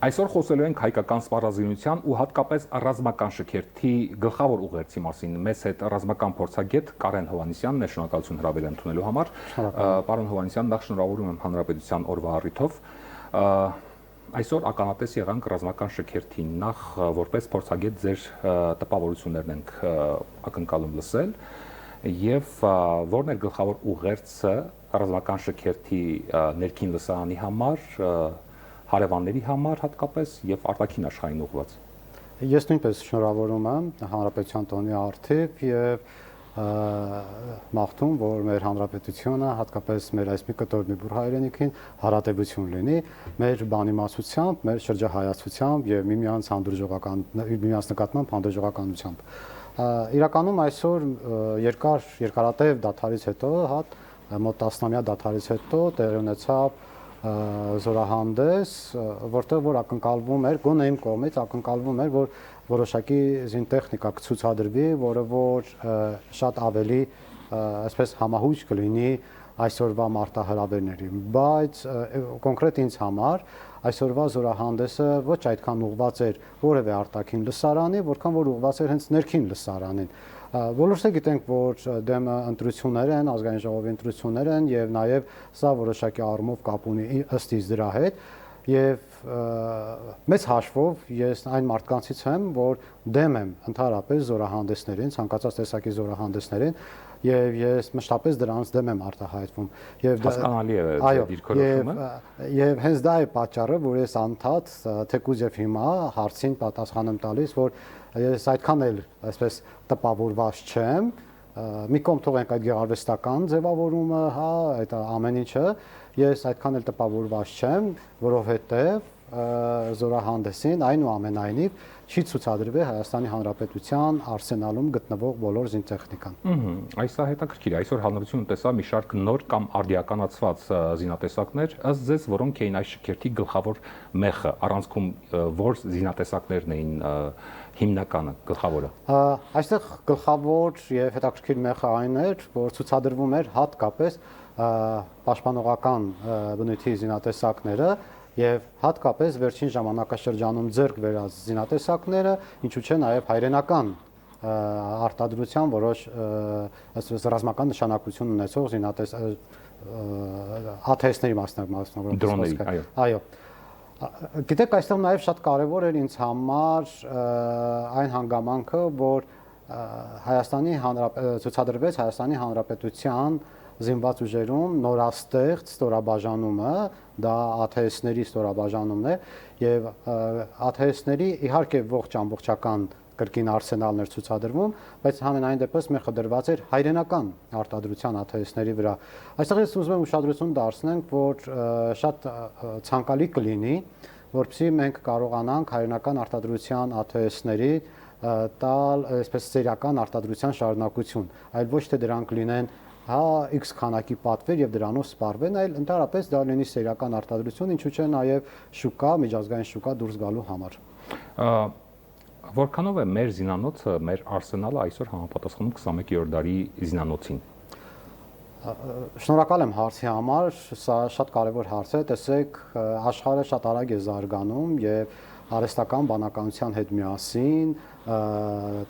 Այսօր խոսելու ենք հայկական սպառազինության ու հատկապես ռազմական շքերթի գլխավոր ուղերձի մասին։ Մեզ հետ ռազմական փորձագետ Կարեն Հովհաննիսյանն է, շնորհակալություն հրավեր ընդունելու համար։ Պարոն Հովհաննիսյան, նախ շնորհավորում եմ Հանրապետության օրվա առիթով։ Այսօր ականատես եղանք ռազմական շքերթին, նախ որպես փորձագետ ձեր տպավորություններն ենք ակնկալում լսել եւ որն է գլխավոր ուղերձը ռազմական շքերթի ներքին լսարանի համար, հարևանների համար հատկապես եւ արտաքին աշխարհին ուղղված։ Ես նույնպես շնորհավորում եմ Հանրապետության տոնի առթիվ եւ մաղթում, որ մեր հանրապետությունը, հատկապես մեր այս մի կտոր մի բուր հայրենիքին հարատեվություն լինի, մեր բանիմացությամբ, մեր շրջահայացությամբ եւ միմյանց նկատմամբ հանդուրժողականությամբ։ Իրականում այսօր երկարատև դադարից հետո, մոտ 10 ամյա դադարից հետո տեղի ունեցավ զորահանդես, որտեղ որ ակնկալվում էր, գոնե իմ կողմից ակնկալվում էր, որ որոշակի զինտեխնիկա կցուցադրվի, որը որ շատ ավելի այսպես համահույժ կլինի այսօրվա մարտահրավերների, բայց կոնկրետ ինձ համար այսօրվա զորահանդեսը ոչ այդքան ուղղված էր որևէ արտաքին լսարանի, որքան որ ուղղված էր հենց ներքին լսարանին։ Բոլորս գիտենք, որ դեմը ընտրություններ են, ազգային ժողովի ընտրություններ են եւ նաեւ սա որոշակի առումով կապ ունի ըստ իս դրա հետ եւ մեծ հաշվով ես այն մարդկանցից եմ, որ դեմ եմ ընդհանրապես զորահանդեսներին, ցանկացած տեսակի զորահանդեսներին եւ ես մշտապես դրանց դեմ եմ արտահայտվում եւ հասկանալի է դիրքորոշումը եւ հենց դա է պատճառը, որ ես անդադ թեկուզ եւ հիմա հարցին պատասխան եմ տալիս, որ ես այդքան էլ այսպես տպավորված չեմ, մի կողմ թողենք այդ գեղարվեստական ձևավորումը, այդ ամեն ինչը, ես այդքան էլ տպավորված չեմ, որովհետեւ զորահանդեսին այնուամենայնիվ չի ցուցադրվել Հայաստանի Հանրապետության արսենալում գտնվող բոլոր զինտեխնիկան։ Այս է հետաքրքիր, այսօր հանրությունը տեսավ մի շարք նոր կամ արդիականացված զինատեսակներ, ըստ ձեզ, որոնք էին այս շքերթի գլխավոր մեխը, առանցքում որ զինատեսակներն էին հիմնականը, գլխավորը։ Այստեղ գլխավոր եւ հետաքրքիր մեխը այն էր, որ ցուցադրվում էր հատկապես պաշտպանողական բնույթի զինատեսակները եւ հատկապես վերջին ժամանակաշրջանում ձեռք բերած զինատեսակները, ինչու՞ չէ նաեւ հայրենական արտադրության որոշ այսպես ռազմական նշանակություն ունեցող ԱԹՍ-ների մասնավորապես դրոնների, այո։ Գիտեք, այստեղ նաեւ շատ կարեւոր էր ինձ համար այն հանգամանքը, որ ցուցադրվեց Հայաստանի Հանրապետության զինված ուժերում նորաստեղծ ստորաբաժանումը, դա ԱԹՍ-ների ստորաբաժանումն է եւ ԱԹՍ-ների իհարկե ողջ ամբողջական կրկին արսենալներ ցուցադրվում, բայց համենայն դեպս մեխը դրված էր հայրենական արտադրության ԱԹՍ-ների վրա։ Այստեղ ես ուզում եմ ուշադրություն դարձնենք, որ շատ ցանկալի կլինի, որպեսզի մենք կարողանանք հայրենական արտադրության ԱԹՍ-ների տալ այսպես սերիական արտադրության շարունակություն, այլ ոչ թե դրանք լինեն X քանակի պատվեր եւ դրանով սպառվեն, այլ ընդհանրապես դա լինի սերիական արտադրություն, ինչու՞ չէ նաեւ շուկա, միջազգային շուկա դուրս գալու համար։ Որքանով է մեր զինանոցը, մեր արսենալը այսօր համապատասխանում 21-րդ դարի զինանոցին։ Շնորհակալ եմ հարցի համար, սա շատ կարևոր հարց է, տեսեք, աշխարհը շատ արագ է զարգանում եւ արհեստական բանականության հետ միասին,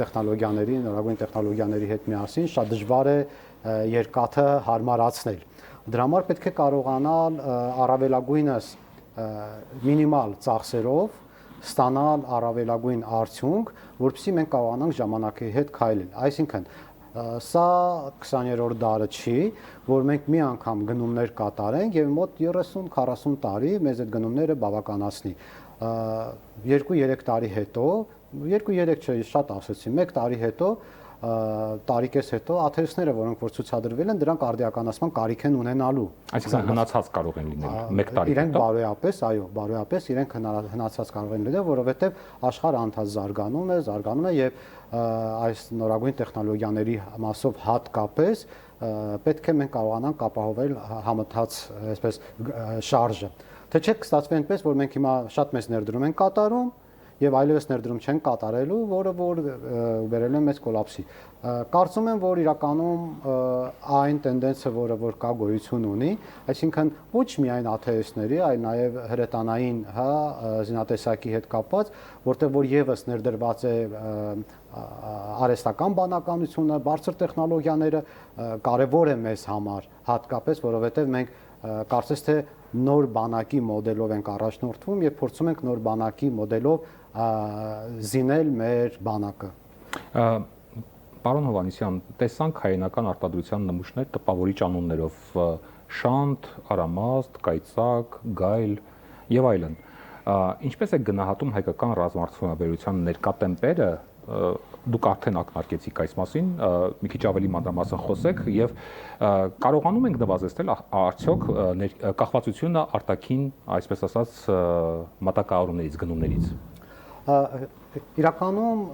տեխնոլոգիաների, նորագույն տեխնոլոգիաների հետ միասին շատ դժվար է երկաթը հարմարացնել։ Դրա համար պետք է կարողանալ առավելագույնս մինիմալ ծախսերով ստանալ առավելագույն արդյունք, որպեսզի մենք կարողանանք ժամանակի հետ քայլել։ Այսինքն, սա 20-րդ դարը չի, որ մենք մի անգամ գնումներ կատարենք եւ մոտ 30-40 տարի մեզ այդ գնումները բավականացնի։ 2-3 տարի հետո, 2-3 չէ, շատ ասեցի, 1 տարի հետո տարիքես հետո ԱԹՍ-ները, որոնք որ ցուցադրվել են, դրանք արդիականացման կարիք են ունենալու։ Այսինքն հնացած կարող են լինել 1 տարի հետո։ Իրենք բարոյապես, այո, բարոյապես իրենք հնացած կարող են լինել, որովհետև աշխարհը անդադ զարգանում է եւ այս նորագույն տեխնոլոգիաների մասով հատկապես պետք է մենք կարողանանք ապահովել համընթաց այսպես շարժը։ Թե չէ կստացվի այնպես, որ մենք հիմա շատ մեծ ներդրում ենք կատարում եւ այլևս ներդրում չեն կատարելու, որը որ բերել է մեծ կոլապսի։ Կարծում եմ, որ իրականում այն տենդենսը, որ կա գոյություն ունի, այսինքն ոչ միայն ԱԹՍ-ների, այլ նաեւ հրետանային, զինատեսակի հետ կապված, որտեղ որ եւս ներդրված է արհեստական բանականությունը, բարձր տեխնոլոգիաները կարևոր է մեզ համար, հատկապես որովհետեւ մենք կարծես թե նոր բանակի մոդելով ենք առաջնորդվում եւ փորձում ենք նոր բանակի մոդելով զինել մեր բանակը։ Պարոն Հովհաննիսյան, տեսանք հայերենական արտադրության նմուշներ տպավորիչ անուններով՝ Շանթ, Արամաստ, Կայծակ, Գայլ եւ այլն։ Ինչպես է գնահատում հայկական ռազմարտությունաբերության ներկա տեմպերը, դուք արդեն ակնարկեցիք այս մասին, մի քիչ ավելի մանրամասն խոսեք եւ կարողանում ենք նվազեցնել արդյոք կախվածությունը արտաքին, այսպես ասած, մատակարարումներից, գնումներից։ Իրականում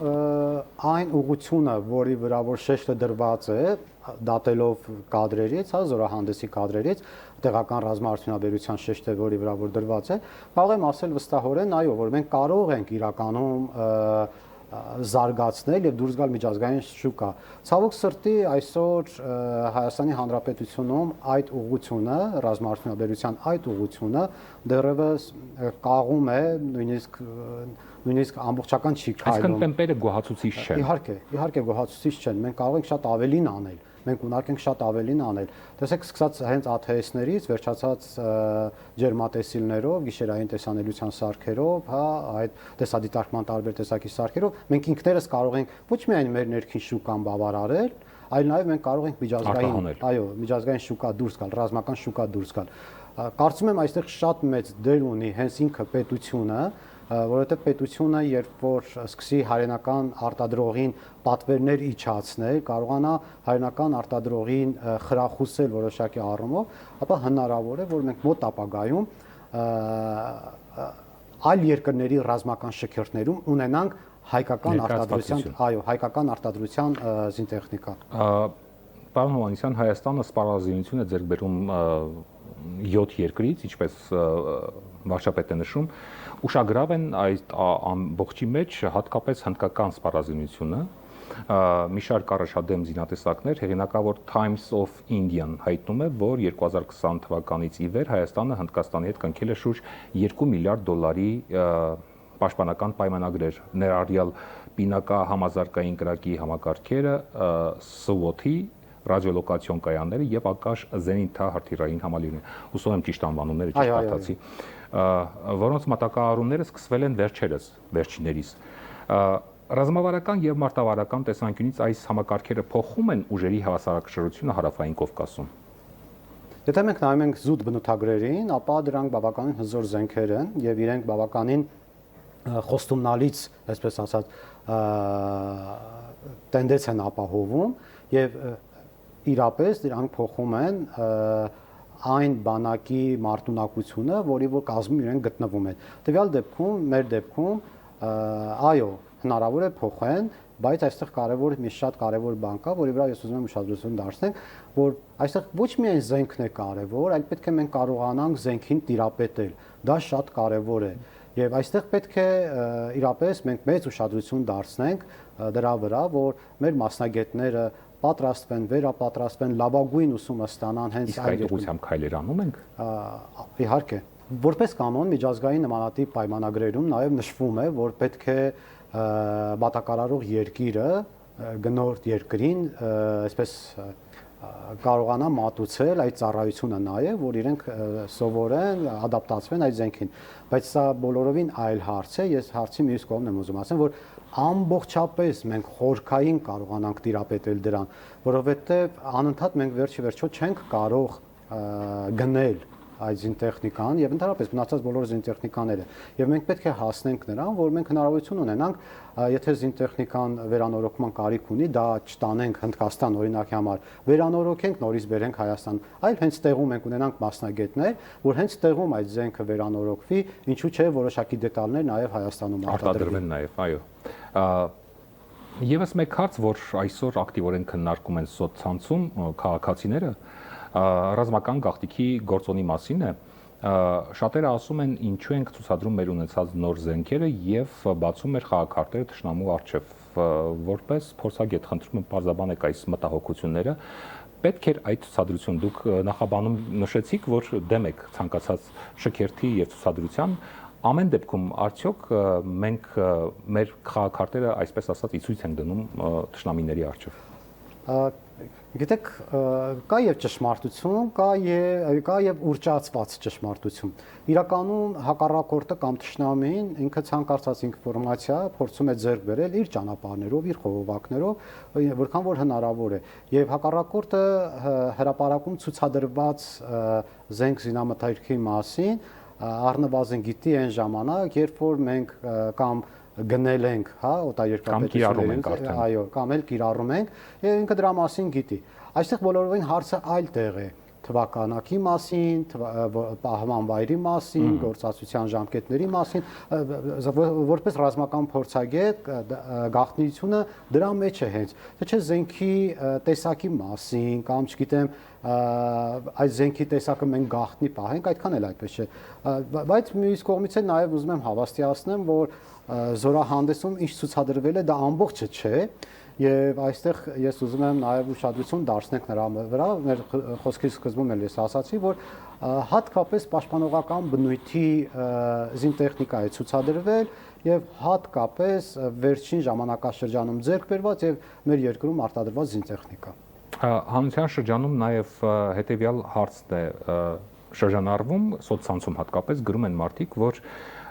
այն ուղղությունը, որի վրա որ շեշտը դրված է, դատելով կադրերից, զորահանդեսի կադրերից, տեղական ռազմաարդյունաբերության շեշտը, որի վրա որ դրված է, կարող եմ ասել վստահորեն, այո, որ մենք կարող ենք իրականում զարգացնել եւ դուրս գալ միջազգային շուկա։ Ցավոք սրտի այսօր Հայաստանի Հանրապետությունում այդ ուղղությունը, ռազմաարդյունաբերության այդ ուղղությունը դեռևս կաղում է, նույնիսկ ամբողջական չի քայլում։ Այսինքն տեմպերը գոհացուցիչ չեն։ Իհարկե գոհացուցիչ չեն։ Մենք կարող ենք շատ ավելին անել։ Մենք ունենք շատ ավելին անել։ Տեսեք, սկսած հենց ԱԹՍ-ներից, վերջացած ջերմատեսիլներով, գիշերային տեսանելիության սարքերով, այդ տեսադիտարկման տարբեր տեսակի սարքերով, մենք ինքներս կարող ենք ոչ միայն մեր ներքին շուկան բավարարել, այլ նաև մենք կարող ենք միջազգային շուկա դուրս գալ, ռազմական շուկա դուրս գալ։ Կարծում եմ այստեղ շատ մեծ դեր ունի հենց ինքը պետությունը, որովհետև պետությունը երբ որ սկսի հայրենական արտադրողին պատվերներ իջացնել, կարողանա հայրենական արտադրողին խրախուսել որոշակի առումով, ապա հնարավոր է, որ մենք մոտ ապագայում այլ երկրների ռազմական շքերթներում ունենանք հայկական արտադրության զինտեխնիկա։ Պարոն Հովհաննիսյան, Հայաստանը սպառազինություն է ձեռք բերում 7 երկրից, ինչպես վարչապետն է նշում, ուշագրավ են այդ ամբողջի մեջ հատկապես հնդկական սպառազինությունը, մի շարք առաջադեմ զինատեսակներ, հեղինակավոր Times of Indian հայտնում է, որ 2020 թվականից ի վեր Հայաստանը Հնդկաստանի հետ կնքել է շուրջ $2 միլիարդ պաշտպանական պայմանագրեր, ներառյալ պինակա համազարգային կրակի համակարգերը, ՍՈԹ-ի ռադիոլոկացիոն կայանները եւ ակաշ զենիթահրթիռային համալիրներ։ Հուսով եմ ճիշտ անվանումները ճիշտ կարդացի, որոնց մատակարարումները սկսվել են վերջիներիս։ Ռազմավարական եւ մարտավարական տեսանկյունից այս համակարգերը փոխում են ուժերի հավասարակշռությունը Հարավային Կովկասում։ Եթե մենք նայում ենք զուտ բնութագրերին, ապա դրանք բավականին հզոր զենքեր են եւ իրենք բավականին խոստումնալից, այսպես ասած, տենդենս են ապահովում եւ իրապես դրանք փոխում են այն բանակի մարտունակությունը, որի որ կազմում իրենք գտնվում են։ Տվյալ դեպքում, մեր դեպքում, այո, հնարավոր է փոխեն, բայց այստեղ կարևոր մի շատ կարևոր բան կա, որի վրա ես ուզում եմ ուշադրություն դարձնենք, որ այստեղ ոչ միայն զենքն է կարևոր, այլ պետք է մենք կարողանանք զենքին տիրապետել։ Դա շատ կարևոր է։ Եվ այստեղ պետք է իրապես մենք մեծ ուշադրություն դարձնենք դրա վրա, որ մեր մասնագետները պատրաստվեն, վերապատրաստվեն, լավագույն ուսումը ստանան հենց այդ ուղղությամբ քայլեր անում ենք։ Իհարկե, որպես կանոն միջազգային նմանատիպ պայմանագրերում նաև նշվում է, որ պետք է մատակարարող երկիրը գնորդ երկրին, այսպես կարողանա մատուցել այդ ծառայությունը նաև, որ իրենք սովորեն, ադապտացվեն այդ զենքին, բայց սա բոլորովին այլ հարց է, ես հարցի մյուս կողմն եմ ուզում ասեմ, որ ամբողջապես մենք խորքային կարողանանք տիրապետել դրան, որովհետև անընդհատ մենք վերջիվերջո չենք կարող գնել այդ զինտեխնիկան եւ ընդհանրապես մնացած բոլոր զինտեխնիկաները եւ մենք պետք է հասնենք նրան, որ մենք հնարավորություն ունենանք, եթե զինտեխնիկան վերանորոգման կարիք ունի, դա չտանենք Հնդկաստան օրինակի համար, վերանորոգենք, նորից բերենք Հայաստան, այլ հենց տեղում մենք ունենանք մասնագետներ, որ հենց տեղում այդ զենքը վերանորոգվի, ինչու՞ չէ որոշակի դետալներ նաեւ Հայաստանում արտադրվեն նաեւ, այո։ Եվս մեկ հարց, որ այսօր ակտիվորեն քննարկում են սոցցանցում քաղաքացիները, ռազմական գաղտնիքի գործոնի մասին է, Շատերը ասում են ինչու ենք ցուցադրում մեր ունեցած նոր զենքերը եւ բացում մեր խաղակարտերը թշնամու առջև, որպես փորձագետ խնդրում եմ բարձաբանեք այս մտահոգությունները։ Պետք էր այդ ցուցադրություն դուք նախաբանում նշեցիք, որ դեմ եք ցանկացած շքերթի եւ ցուցադրության, ամեն դեպքում արդյոք մենք մեր խաղակարտերը այսպես ասած ի ցույց ենք դնում թշնամիների առջև։ Գիտեք, կա եւ ճշմարտություն, կա եւ ուռճացված ճշմարտություն։ Իրականում հակառակորդը կամ թշնամին ինքը ցանկացած ինֆորմացիա փորձում է ձեռք բերել իր ճանապարհներով, իր խողովակներով, որքան որ հնարավոր է։ Եվ հակառակորդը հրապարակում ցուցադրված զենք զինամթերքի մասին առնվազն գիտի այն ժամանակ, երբ որ մենք կամ գնել ենք, հա, օտարերկրապետություններին, այո, կամ էլ կիրառում ենք, եւ ինքը դրա մասին գիտի։ Այստեղ բոլորովին հարցը այլ տեղ է, թվականակի մասին, պահման վայրի մասին, գործածության ժամկետների մասին, որպես ռազմական փորձագետ գաղտնիությունը դրա մեջ է հենց։ Թե չէ զենքի տեսակի մասին կամ չգիտեմ այդ զենքի տեսակը մենք գաղտնի պահենք, այդքան էլ այդպես չէ։ Բայց մյուս կողմից էլ նաև ուզում եմ հավաստիացնեմ, որ զորահանդեսում ինչ ցուցադրվել է, դա ամբողջը չէ, եւ այստեղ ես ուզում եմ նաև ուշադրություն դարձնենք նրա վրա, մեր խոսքի սկզբում էլ ես ասացի, որ հատկապես պաշտպանողական բնույթի զինտեխնիկա է ցուցադրվել եւ հատկապես վերջին ժամանակաշրջանում ձեռք բերված եւ մեր երկրում արտադրված զինտեխնիկա։ Հանրության շրջանում նաև հետեւյալ հարցն է շրջանառվում սոցցանցում հատկապես գրում են մարդիկ, որ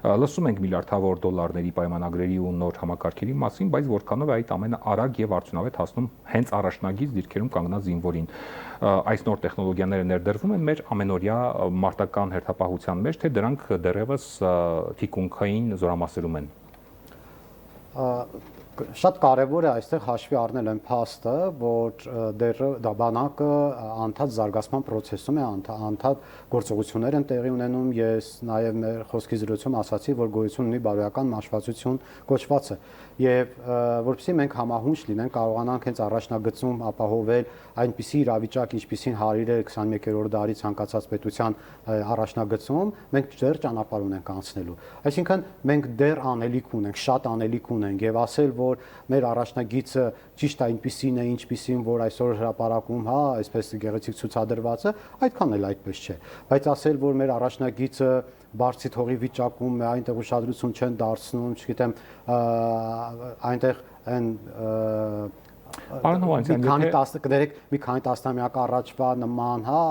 լսում ենք միլիարդավոր դոլարների պայմանագրերի ու նոր համակարգերի մասին, բայց որքանով է այդ ամենը արագ եւ արդյունավետ հասնում հենց առաջնագիծ դիրքերում կանգնած զինվորին։ Այս նոր տեխնոլոգիաները ներդրվում են մեր ամենօրյա մարտական հերթապահության մեջ, թե դրանք դեռևս թիկունքային զորամասերում են։ Շատ կարևոր է այստեղ հաշվի առնել այն փաստը, որ դեռ դա բանակը անդադ զարգացման process-ում է, անդադ գործողություններ են տեղի ունենում, ես նաև մեր խոսքի զրույցում ասացի, որ գոյություն ունի բարոյական մաշվածություն կոչվածը, եւ որովհետեւ մենք համահունչ լինենք, կարողանանք հենց առաջնագծում ապահովել այնպիսի իրավիճակ, ինչպիսին հարիր է 21-րդ դարի ցանկացած պետության առաջնագծում, մենք դեռ ճանապարհ ունենք անցնելու։ Այսինքն մենք դեռ անելիք ունենք, շատ անելիք ունենք եւ ասել, որ մեր առաջնագիծը ճիշտ այնպիսին է, ինչպիսին որ այսօր հրապարակում, հա, այսպես գեղեցիկ ցուցադրված է, այդքան էլ այդպես չէ։ Բայց ասել, որ մեր առաջնագիծը բարձի թողի վիճակում է, այնտեղ ուշադրություն չեն դարձնում, չգիտեմ, այնտեղ այն մի քանի տասնամյակ առաջվա նման, հա,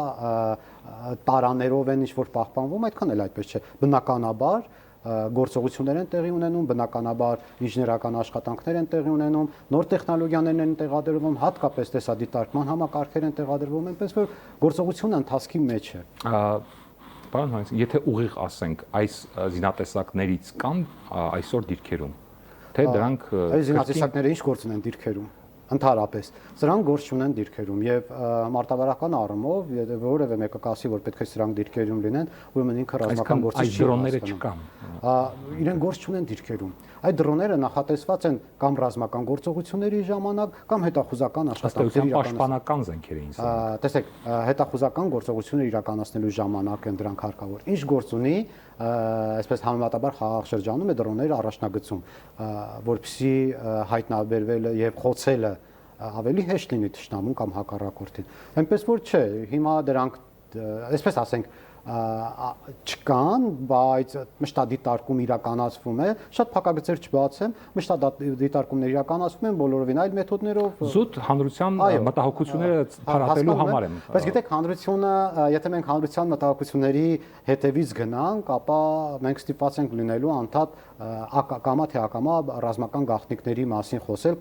տարաներով են ինչ որ պահպանվում, այդքան էլ այդպես չէ։ Բնականաբար գործողություններ են տեղի ունենում, բնականաբար ինժեներական աշխատանքներ են տեղի ունենում, նոր տեխնոլոգիաներ են տեղադրվում, հատկապես տեսադիտարկման համակարգեր են տեղադրվում, այնպես որ գործողությունը ընթացքի մեջ է։ Պարոն Հովհաննիսյան, եթե ուղիղ ասենք, այս զինատեսակներից կան այսօր դիրքերում, թե դրանք այս զինատեսակները ինչ գործ ունեն դիրքերում։ Ընդհանրապես սրանք գործ չունեն դիրքերում եւ մարտավարական առումով որևէ մեկը կասի, որ պետք է սրանք դիրքերում լինեն, ուրեմն ինքը ռազմական գործիչ չի։ Դրոնները չկան։ Իրեն գործ չունեն դիրքերում։ Այդ դրոնները նախատեսված են կամ ռազմական գործողությունների ժամանակ, կամ հետախուզական աշխատանքների պաշտպանական զենքեր էին սա։ Տեսեք, հետախուզական գործողություններ իրականացնելու ժամանակ են դրանք հարկավոր։ Ինչ գործ ունի, այսպես համեմատաբար խաղաղ շրջանում է դրոնները առաջնագծում, որպեսզի հայտնաբերվելը եւ խոցելը ավելի հեշտ լինի թշնամուն կամ հակառակորդին։ Այնպես որ չէ, հիմա դրանք, այսպես ասենք, չկան, բայց մշտադիտարկում իրականացվում է, շատ փակագծեր չբացեմ, մշտադիտարկումներ իրականացվում են բոլորովին այլ մեթոդներով։ Զուտ հանրության մտահոգությունները փարատելու համար են։ Բայց գիտեք, հանրությունը, եթե մենք հանրության մտահոգությունների հետևից գնանք, ապա մենք ստիպված ենք լինելու անդադ կամա թե ակամա ռազմական գաղտնիքների մասին խոսել,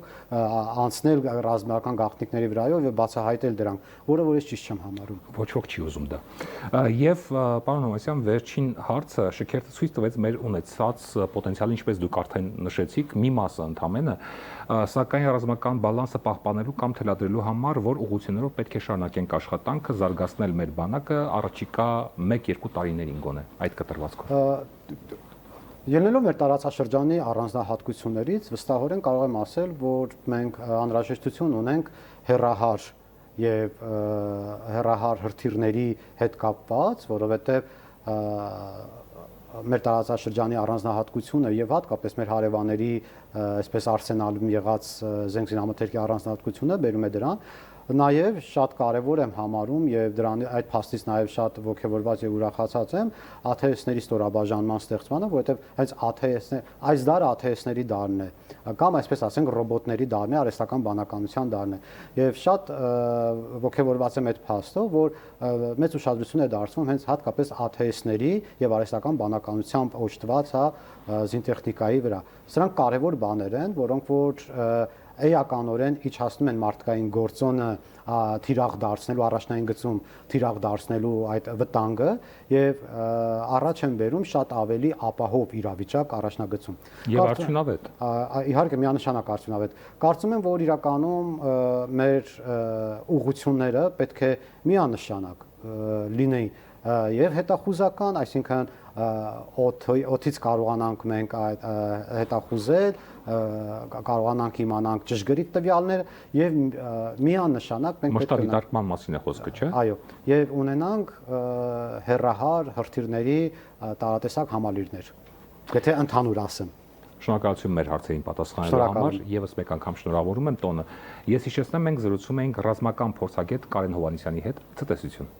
անցնել ռազմական գաղտնիքների վրայով եւ բացահայտել դրանք, որը որ ես ճիշտ չեմ համարում։ Ոչ ոք չի ուզում դա։ Եվ պարոն Հովհաննիսյան, վերջին հարցը շքերթը ցույց տվեց մեր ունեցած պոտենցիալը, ինչպես դուք արդեն նշեցիք, մի մասը ընդամենը, սակայն ռազմական բալանսը պահպանելու կամ թելադրելու համար, որ ուղղություններով պետք է շարունակենք աշխատանքը, զարգացնել մեր բանակը առաջիկա 1-2 տարիներին գոնե այդ կտրվածքով։ Ելնելով մեր տարածաշրջանի առանձնահատկություններից, վստահորեն կարող եմ ասել, որ մենք անհրաժեշտություն ունենք հեռահար եւ հեռահար հրթիռների հետ կապված, որովհետեւ մեր տարածաշրջանի առանձնահատկությունը եւ հատկապես մեր հարևանների այսպես արսենալում եղած զենքզինամթերքի առանձնահատկությունը բերում է դրան նաև շատ կարևոր եմ համարում եւ դրանի այդ փաստից նաև շատ ողջավորված եւ ուրախացած եմ ATS-ների ստորաբաժանման ստեղծմանը, որովհետեւ հենց ATS-ներ այս դարը ATS-ների դարն է կամ այսպես ասենք ռոբոտների դարն է, արհեստական բանականության դարն է եւ շատ ողջավորված եմ այդ փաստով, որ մեծ ուշադրություն է դարձվում հենց հատկապես ATS-ների եւ արհեստական բանականությամբ օժտված զինտեխնիկայի վրա։ Սրանք կարևոր բաներ են, որոնք որ էականորեն իջացնում են մարդկային գործոնը թիրախ դարձնելու առաջնային գծում թիրախ դարձնելու այդ վտանգը եւ առաջ են բերում շատ ավելի ապահով իրավիճակ առաջնագծում եւ արդյունավետ իհարկե միանշանակ արդյունավետ կարծում եմ որ իրականում մեր ուղղությունները պետք է միանշանակ լինեին եւ հետախուզական, այսինքն օդից կարողանանք մենք հետախուզել, կարողանանք իմանանք ճշգրիտ տվյալներ եւ միանշանակ մենք մշտարի դարկման մասին է խոսքը, չէ՞։ Այո, եւ ունենանք հերրահար հրթիռների տարատեսակ համալիրներ։ Եթե ընդհանուր ասեմ։ Շնորհակալություն մեր հարցերին պատասխանելու համար, եւս մեկ անգամ շնորհավորում եմ տոնը։ Ես հիշեցնեմ, մենք զրուցում էինք ռազմական փորձագետ Կարեն Հովհաննիսյանի հետ։ Ցտեսություն։